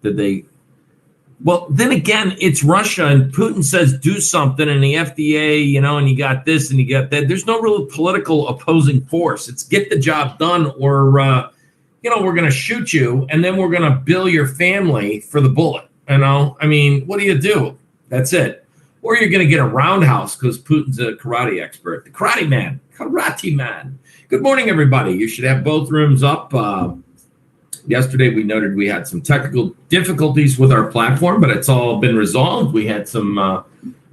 Did they? Well, then again, it's Russia, and Putin says do something, and the FDA, and you got this and you got that. There's no real political opposing force. It's get the job done, or we're going to shoot you, and then we're going to bill your family for the bullet. I mean, what do you do? That's it. Or you're going to get a roundhouse because Putin's a karate expert. The karate man. Good morning, everybody. You should have both rooms up. Yesterday, we noted we had some technical difficulties with our platform, but it's all been resolved. We had some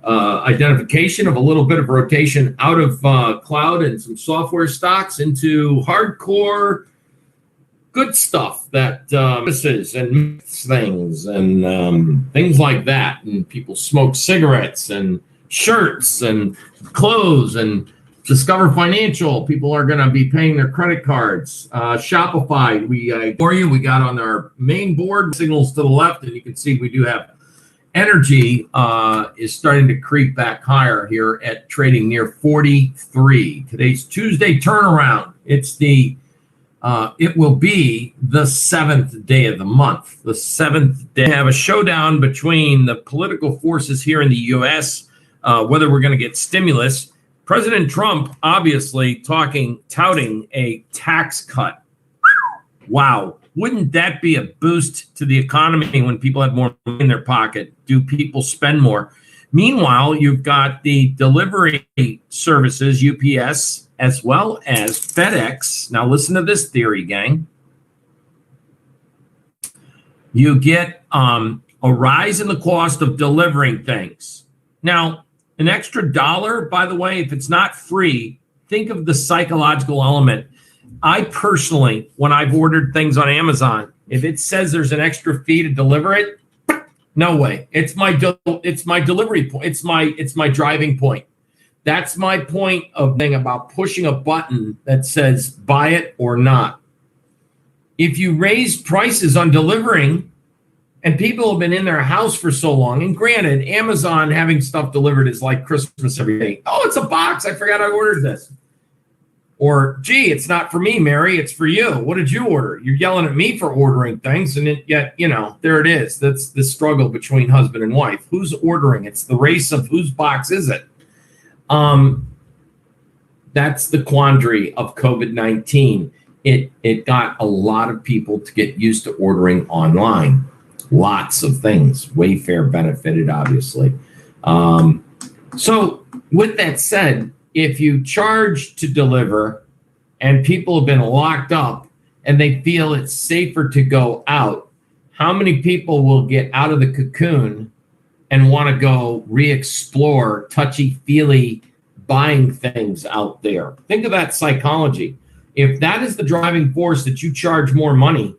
identification of a little bit of rotation out of cloud and some software stocks into hardcore good stuff that services and things and things like that. And people smoke cigarettes and shirts and clothes and Discover Financial. People are going to be paying their credit cards. Shopify, we got on our main board, signals to the left, and you can see we do have energy is starting to creep back higher here at trading near 43. Today's Tuesday turnaround. It will be the seventh day of the month. The seventh day. We have a showdown between the political forces here in the U.S., whether we're going to get stimulus. President Trump obviously touting a tax cut. Wow. Wouldn't that be a boost to the economy when people have more money in their pocket? Do people spend more? Meanwhile, you've got the delivery services, UPS, as well as FedEx. Now listen to this theory, gang. You get a rise in the cost of delivering things. Now, an extra $1, by the way, if it's not free, think of the psychological element. I personally, when I've ordered things on Amazon, if it says there's an extra fee to deliver it, no way. It's my delivery point. It's my driving point. That's my point of thing about pushing a button that says buy it or not. If you raise prices on delivering, and people have been in their house for so long, and granted, Amazon having stuff delivered is like Christmas every day. Oh, it's a box. I forgot I ordered this. Or, gee, it's not for me, Mary. It's for you. What did you order? You're yelling at me for ordering things, and yet, there it is. That's the struggle between husband and wife. Who's ordering? It's the race of whose box is it? That's the quandary of COVID-19. It got a lot of people to get used to ordering online. Lots of things. Wayfair benefited, obviously. So with that said, if you charge to deliver and people have been locked up and they feel it's safer to go out, how many people will get out of the cocoon and want to go re-explore touchy-feely buying things out there? Think of that psychology. If that is the driving force that you charge more money,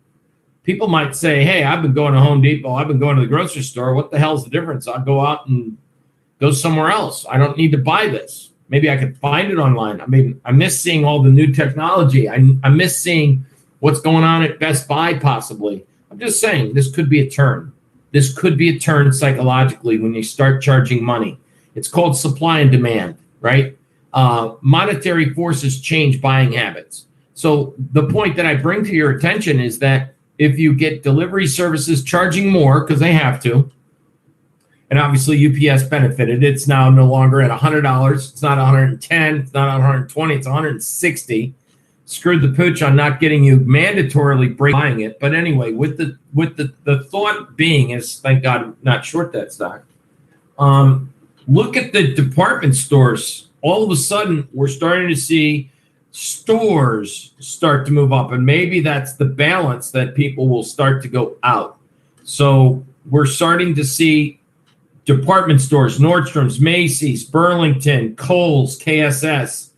people might say, hey, I've been going to Home Depot. I've been going to the grocery store. What the hell's the difference? I'll go out and go somewhere else. I don't need to buy this. Maybe I could find it online. I mean, I miss seeing all the new technology. I miss seeing what's going on at Best Buy, possibly. I'm just saying this could be a turn. This could be a turn psychologically when you start charging money. It's called supply and demand, right? Monetary forces change buying habits. So the point that I bring to your attention is that if you get delivery services charging more because they have to, and obviously UPS benefited, it's now no longer at $100. It's not $110. It's not $120. It's $160. Screwed the pooch on not getting you mandatorily buying it. But anyway, with the thought being is, thank God, I'm not short that stock. Look at the department stores. All of a sudden, we're starting to see stores start to move up, and maybe that's the balance that people will start to go out. So we're starting to see department stores, Nordstrom's, Macy's, Burlington, Kohl's, KSS,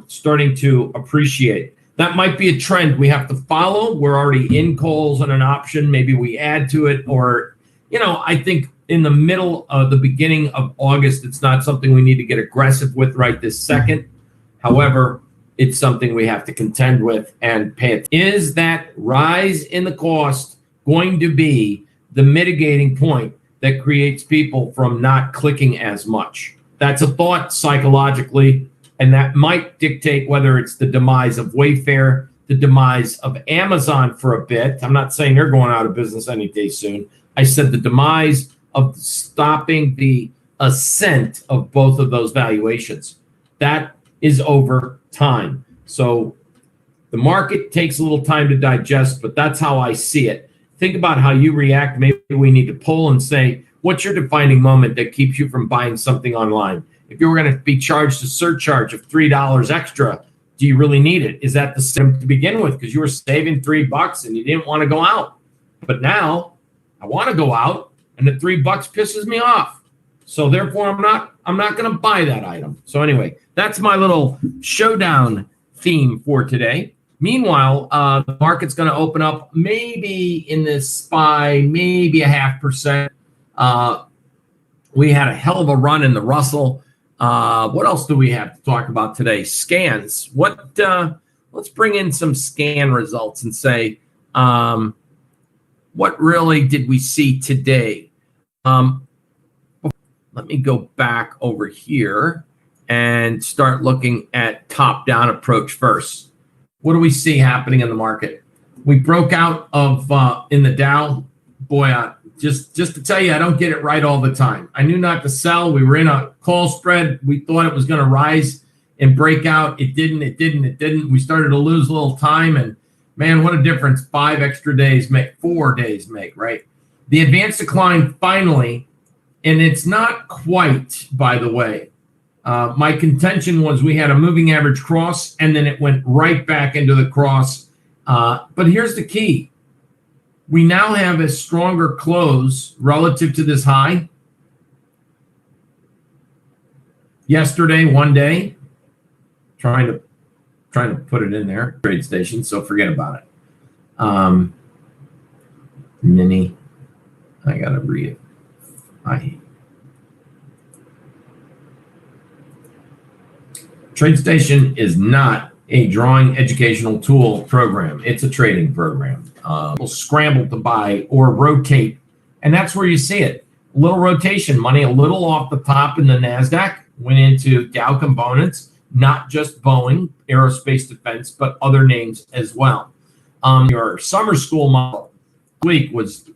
starting to appreciate. That might be a trend we have to follow. We're already in Kohl's on an option. Maybe we add to it, or, I think in the middle of the beginning of August, it's not something we need to get aggressive with right this second. However, it's something we have to contend with and pay it. Is that rise in the cost going to be the mitigating point that creates people from not clicking as much? That's a thought psychologically, and that might dictate whether it's the demise of Wayfair, the demise of Amazon for a bit. I'm not saying they're going out of business any day soon. I said the demise of stopping the ascent of both of those valuations. That is over time. So the market takes a little time to digest, but that's how I see it. Think about how you react. Maybe we need to poll and say, what's your defining moment that keeps you from buying something online? If you were going to be charged a surcharge of $3 extra, do you really need it? Is that the same to begin with? Because you were saving $3 and you didn't want to go out. But now I want to go out and the $3 pisses me off. So therefore I'm not going to buy that item. So anyway, that's my little showdown theme for today. Meanwhile, the market's going to open up maybe in this SPY, maybe 0.5%. We had a hell of a run in the Russell. What else do we have to talk about today? Scans. Let's bring in some scan results and say, what really did we see today? Let me go back over here and start looking at top-down approach first. What do we see happening in the market? We broke out of in the Dow. Boy, just to tell you, I don't get it right all the time. I knew not to sell. We were in a call spread. We thought it was going to rise and break out. It didn't. We started to lose a little time. And man, what a difference 5 extra days make, 4 days make, right? The advanced decline finally, and it's not quite, by the way. My contention was we had a moving average cross, and then it went right back into the cross. But here's the key. We now have a stronger close relative to this high. Yesterday, one day, trying to put it in there, trade station, so forget about it. Mini, I gotta read it. TradeStation is not a drawing educational tool program. It's a trading program. We'll scramble to buy or rotate, and that's where you see it. A little rotation, money a little off the top in the NASDAQ, went into Dow components, not just Boeing, aerospace defense, but other names as well. Your summer school model week was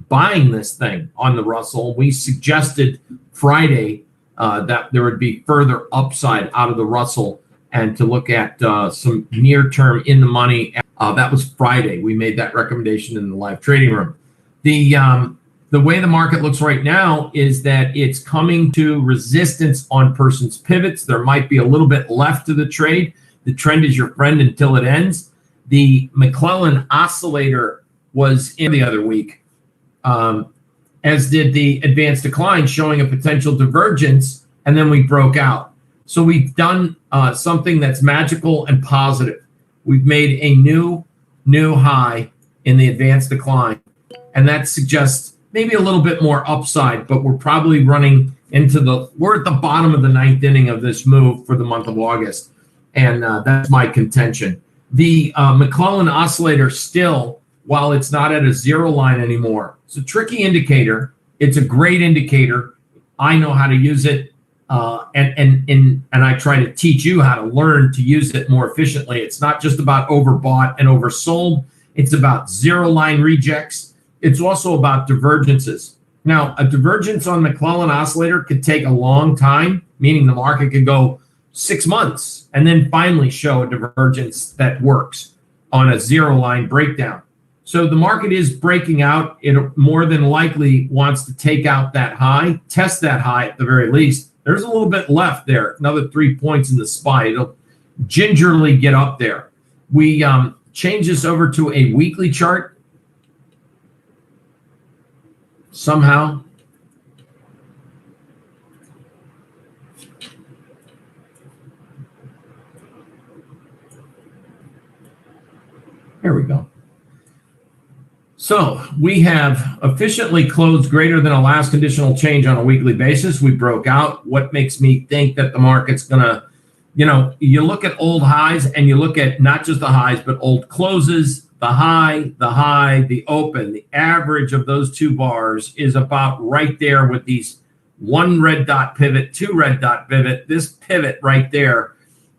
buying this thing on the Russell. We suggested Friday that there would be further upside out of the Russell and to look at some near-term in the money. That was Friday. We made that recommendation in the live trading room. The way the market looks right now is that it's coming to resistance on person's pivots. There might be a little bit left to the trade. The trend is your friend until it ends. The McClellan oscillator was in the other week, as did the advanced decline, showing a potential divergence, and then we broke out. So we've done something that's magical and positive. We've made a new high in the advanced decline, and that suggests maybe a little bit more upside, but we're probably running we're at the bottom of the 9th inning of this move for the month of August, and that's my contention. The McClellan oscillator still, while it's not at a zero line anymore, it's a tricky indicator. It's a great indicator. I know how to use it. And I try to teach you how to learn to use it more efficiently. It's not just about overbought and oversold. It's about zero line rejects. It's also about divergences. Now, a divergence on McClellan oscillator could take a long time, meaning the market could go 6 months and then finally show a divergence that works on a zero line breakdown. So the market is breaking out. It more than likely wants to take out that high, test that high at the very least. There's a little bit left there, another 3 points in the SPY. It'll gingerly get up there. We change this over to a weekly chart somehow. There we go. So we have efficiently closed greater than a last conditional change on a weekly basis. We broke out. What makes me think that the market's going to, you look at old highs and you look at not just the highs, but old closes, the high, the open. The average of those two bars is about right there with these 1 red dot pivot, 2 red dot pivot. This pivot right there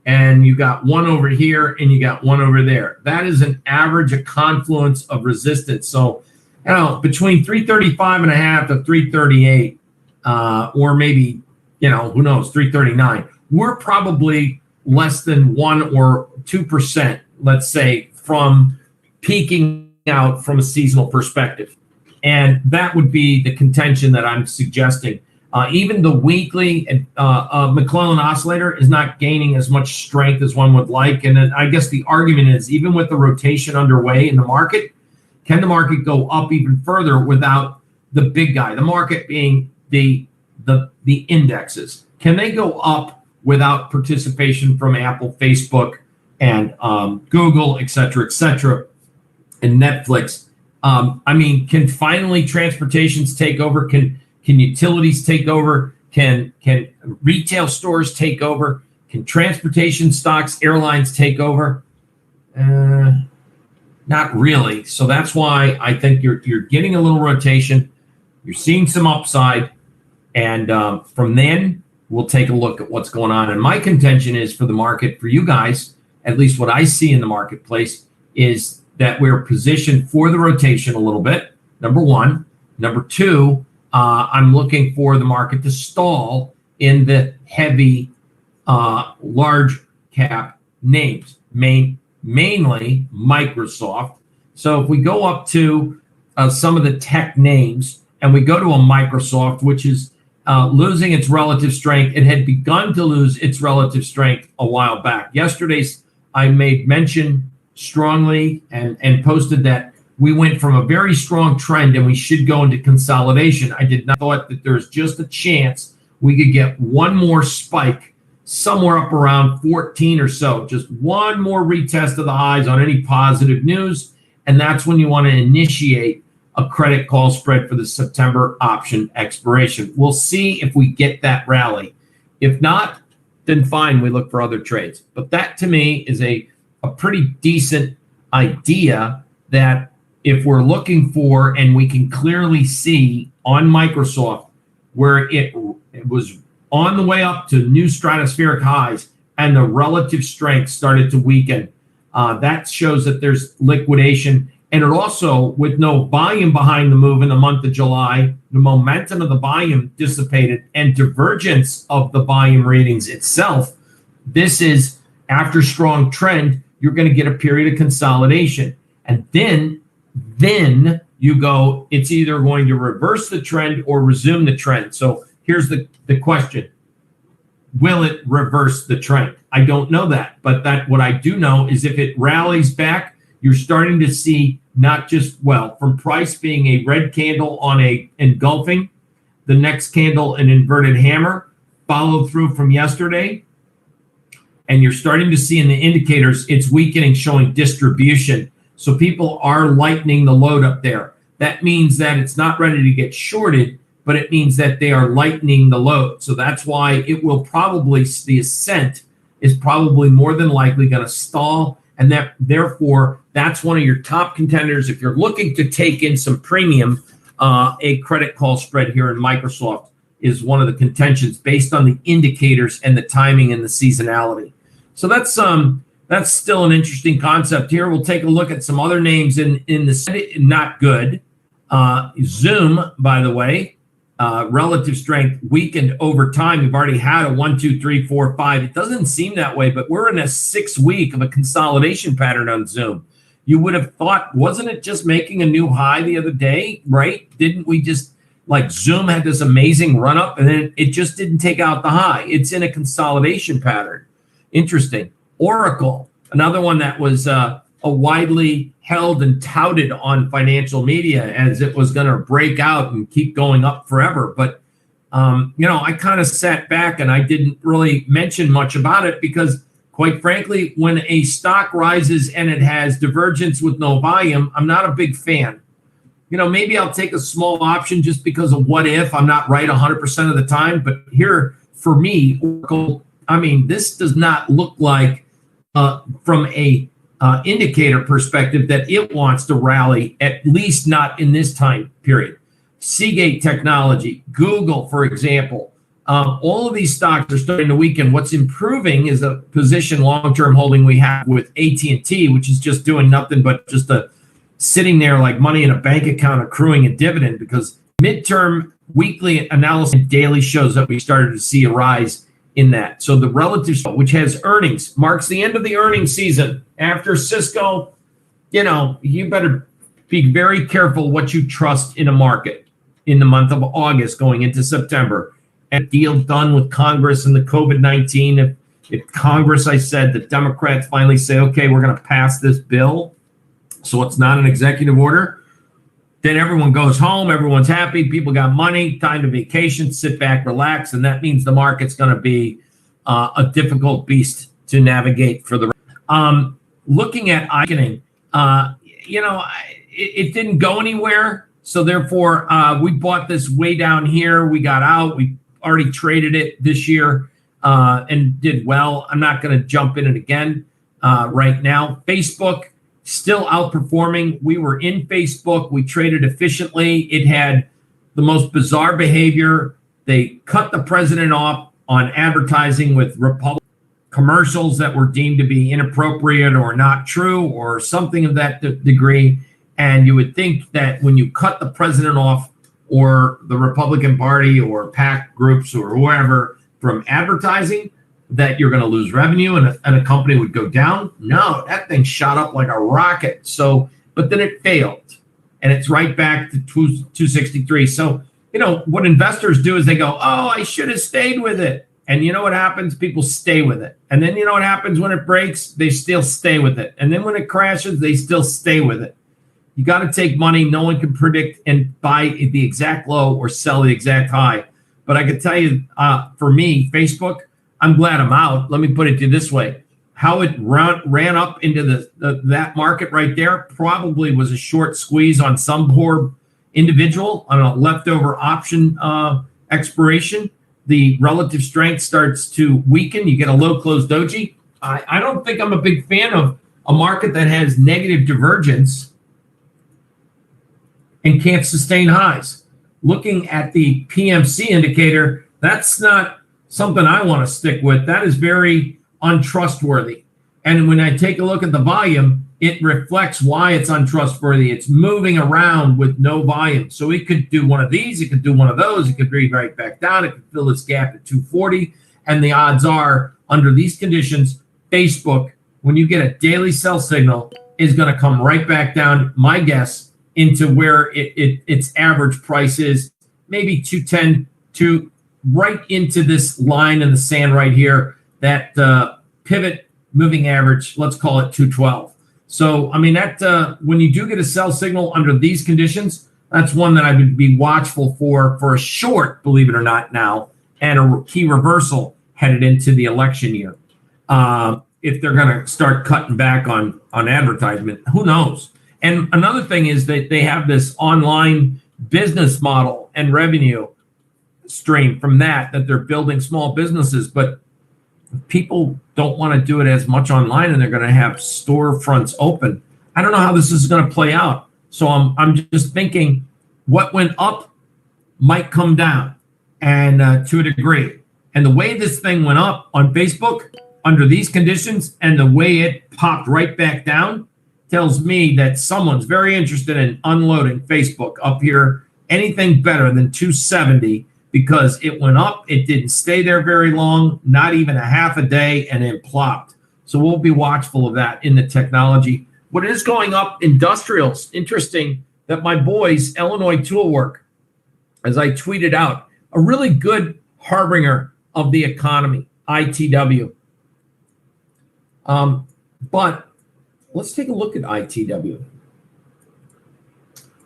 and you got one over here, and you got one over there. That is an average, a confluence of resistance. So, between 335.5 to 338, or maybe, who knows, 339. We're probably less than 1 or 2%, let's say, from peaking out from a seasonal perspective. And that would be the contention that I'm suggesting. Even the weekly McClellan oscillator is not gaining as much strength as one would like. And I guess the argument is, even with the rotation underway in the market, can the market go up even further without the big guy? The market being the indexes. Can they go up without participation from Apple, Facebook, and Google, et cetera, and Netflix? Can finally transportations take over? Can utilities take over? Can retail stores take over? Can transportation stocks, airlines take over? Not really. So that's why I think you're getting a little rotation. You're seeing some upside. And from then, we'll take a look at what's going on. And my contention is, for the market, for you guys, at least what I see in the marketplace, is that we're positioned for the rotation a little bit, number one. Number two, I'm looking for the market to stall in the heavy, large cap names, mainly Microsoft. So if we go up to some of the tech names, and we go to a Microsoft, which is losing its relative strength. It had begun to lose its relative strength a while back. Yesterday's, I made mention strongly and posted that we went from a very strong trend and we should go into consolidation. I did not thought that there's just a chance we could get one more spike somewhere up around 14 or so, just one more retest of the highs on any positive news. And that's when you want to initiate a credit call spread for the September option expiration. We'll see if we get that rally. If not, then fine, we look for other trades. But that, to me, is a pretty decent idea, that if we're looking for, and we can clearly see on Microsoft where it was on the way up to new stratospheric highs and the relative strength started to weaken, that shows that there's liquidation. And it also, with no volume behind the move in the month of July, the momentum of the volume dissipated and divergence of the volume readings itself. This is, after strong trend, you're going to get a period of consolidation. And then you go, it's either going to reverse the trend or resume the trend. So here's the question. Will it reverse the trend? I don't know that. But what I do know is, if it rallies back, you're starting to see not just, from price being a red candle on a engulfing, the next candle an inverted hammer, followed through from yesterday. And you're starting to see in the indicators, it's weakening, showing distribution. So people are lightening the load up there. That means that it's not ready to get shorted, but it means that they are lightening the load. So that's why it will probably, the ascent is probably more than likely going to stall. And therefore, that's one of your top contenders. If you're looking to take in some premium, a credit call spread here in Microsoft is one of the contentions based on the indicators and the timing and the seasonality. So that's still an interesting concept here. We'll take a look at some other names in the not good. Zoom, by the way, relative strength weakened over time. We've already had a 1, 2, 3, 4, 5. It doesn't seem that way, but we're in a 6 week of a consolidation pattern on Zoom. You would have thought, wasn't it just making a new high the other day, right? Didn't we just, Zoom had this amazing run up and then it just didn't take out the high? It's in a consolidation pattern. Interesting. Oracle, another one that was a widely held and touted on financial media as it was going to break out and keep going up forever. But, I kind of sat back and I didn't really mention much about it because, quite frankly, when a stock rises and it has divergence with no volume, I'm not a big fan. Maybe I'll take a small option just because of what if. I'm not right 100% of the time. But here, for me, Oracle, this does not look like, from a indicator perspective, that it wants to rally, at least not in this time period. Seagate Technology, Google, for example, All of these stocks are starting to weaken. What's improving is a position long-term holding we have with AT&T, which is just doing nothing but just sitting there like money in a bank account accruing a dividend, because midterm, weekly analysis and daily shows that we started to see a rise in that. So the relative, which has earnings, marks the end of the earnings season. After Cisco, you better be very careful what you trust in a market in the month of August going into September. And deal done with Congress and the COVID-19. If Congress, I said, the Democrats finally say, okay, we're going to pass this bill, so it's not an executive order, then everyone goes home, everyone's happy, people got money, time to vacation, sit back, relax, and that means the market's going to be a difficult beast to navigate for the looking at Ikening, it didn't go anywhere, so therefore we bought this way down here, we got out, we already traded it this year and did well. I'm not going to jump in it again right now. Facebook still outperforming. We were in Facebook. We traded efficiently. It had the most bizarre behavior. They cut the president off on advertising with Republican commercials that were deemed to be inappropriate or not true or something of that degree. And you would think that when you cut the president off or the Republican Party or PAC groups or whoever from advertising, that you're going to lose revenue and a company would go down. No, that thing shot up like a rocket. So, but then it failed, and it's right back to 263. So, what investors do is they go, oh, I should have stayed with it. And you know what happens? People stay with it. And then you know what happens when it breaks? They still stay with it. And then when it crashes, they still stay with it. You got to take money. No one can predict and buy the exact low or sell the exact high. But I can tell you, for me, Facebook, I'm glad I'm out. Let me put it to you this way. How it ran up into that market right there probably was a short squeeze on some poor individual on a leftover option expiration. The relative strength starts to weaken. You get a low closed doji. I don't think I'm a big fan of a market that has negative divergence and can't sustain highs. Looking at the PMC indicator, that's not something I want to stick with. That is very untrustworthy. And when I take a look at the volume, it reflects why it's untrustworthy. It's moving around with no volume. So it could do one of these, it could do one of those, it could be right back down, it could fill this gap at 240. And the odds are, under these conditions, Facebook, when you get a daily sell signal, is going to come right back down, my guess, into where its average price is, maybe 210 to right into this line in the sand right here, that pivot moving average, let's call it 212. So, I mean, that when you do get a sell signal under these conditions, that's one that I would be watchful for a short, believe it or not now, and a key reversal headed into the election year. If they're going to start cutting back on advertisement, who knows? And another thing is that they have this online business model and revenue stream from that they're building small businesses, but people don't want to do it as much online, and they're going to have storefronts open. I don't know how this is going to play out. So I'm just thinking what went up might come down, and to a degree. And the way this thing went up on Facebook under these conditions and the way it popped right back down tells me that someone's very interested in unloading Facebook up here, anything better than 270, because it went up, it didn't stay there very long, not even a half a day, and it plopped. So we'll be watchful of that in the technology. What is going up, industrials, interesting that my boys, Illinois Toolwork, as I tweeted out, a really good harbinger of the economy, ITW. But let's take a look at ITW.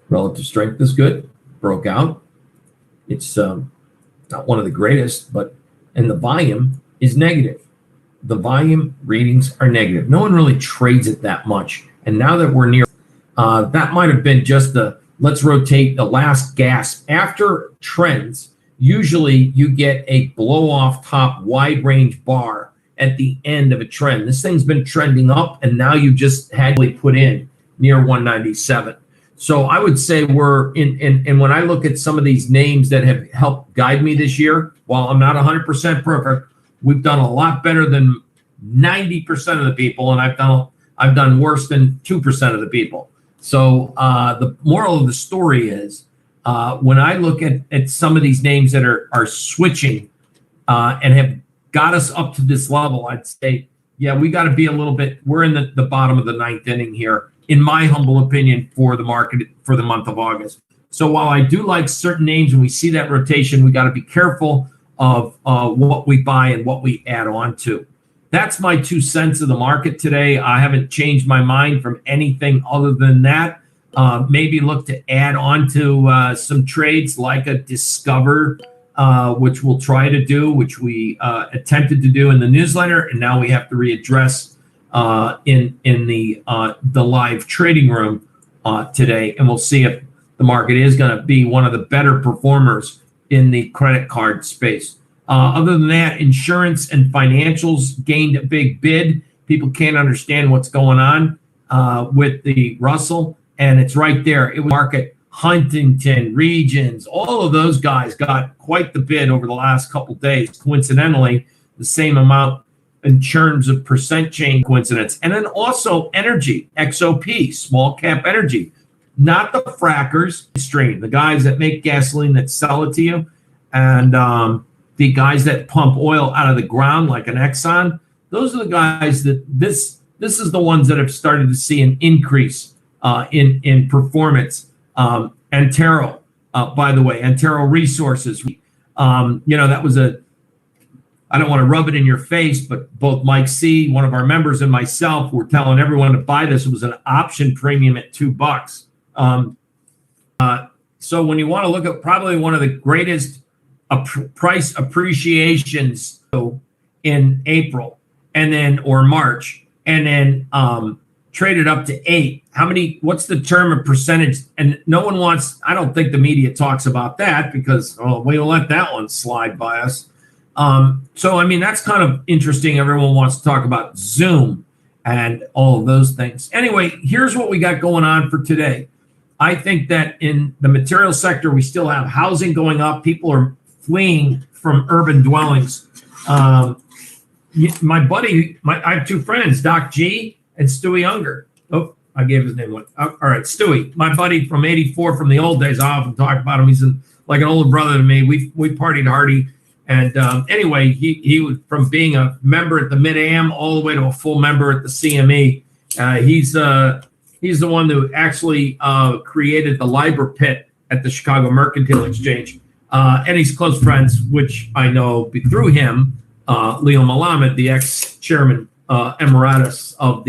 Relative strength is good, broke out. It's not one of the greatest, and the volume is negative. The volume readings are negative. No one really trades it that much. And now that we're near, that might have been just let's rotate the last gasp. After trends, usually you get a blow off top wide range bar at the end of a trend. This thing's been trending up, and now you just had to put in near 197. So I would say we're and when I look at some of these names that have helped guide me this year, while I'm not 100% perfect, we've done a lot better than 90% of the people, and I've done worse than 2% of the people. So the moral of the story is, when I look at some of these names that are switching and have got us up to this level, I'd say, yeah, we got to be a little bit. We're in the bottom of the ninth inning here, in my humble opinion, for the market for the month of August. So while I do like certain names and we see that rotation, we got to be careful of what we buy and what we add on to. That's my 2 cents of the market today. I haven't changed my mind from anything other than that. Maybe look to add on to some trades like a Discover, which we'll try to do, which we attempted to do in the newsletter, and now we have to readdress in the live trading room today, and we'll see if the market is going to be one of the better performers in the credit card space. Other than that, insurance and financials gained a big bid. People can't understand what's going on with the Russell, and it's right there. It was market. Huntington, Regions, all of those guys got quite the bid over the last couple of days. Coincidentally, the same amount in terms of percent change coincidence. And then also energy, XOP, small cap energy, not the frackers stream, the guys that make gasoline that sell it to you, and the guys that pump oil out of the ground like an Exxon. Those are the guys that this is the ones that have started to see an increase in performance. Antero, by the way, Antero Resources, that was I don't want to rub it in your face, but both Mike C., one of our members, and myself were telling everyone to buy this. It was an option premium at $2. So when you want to look at probably one of the greatest price appreciations in April or March, and then traded up to 8. What's the term of percentage? And no one wants, I don't think the media talks about that because we'll let that one slide by us. So, I mean, that's kind of interesting. Everyone wants to talk about Zoom and all of those things. Anyway, here's what we got going on for today. I think that in the material sector, we still have housing going up. People are fleeing from urban dwellings. My buddy, I have 2 friends, Doc G and Stewie Unger. Oh, I gave his name one. All right, Stewie, my buddy from '84 from the old days. I often talk about him. He's like an older brother to me. We partied hardy. And anyway, he was from being a member at the Mid-Am all the way to a full member at the CME. He's the one who actually created the LIBOR pit at the Chicago Mercantile Exchange. And he's close friends, which I know through him, Leo Malamed, the ex-chairman emeritus of the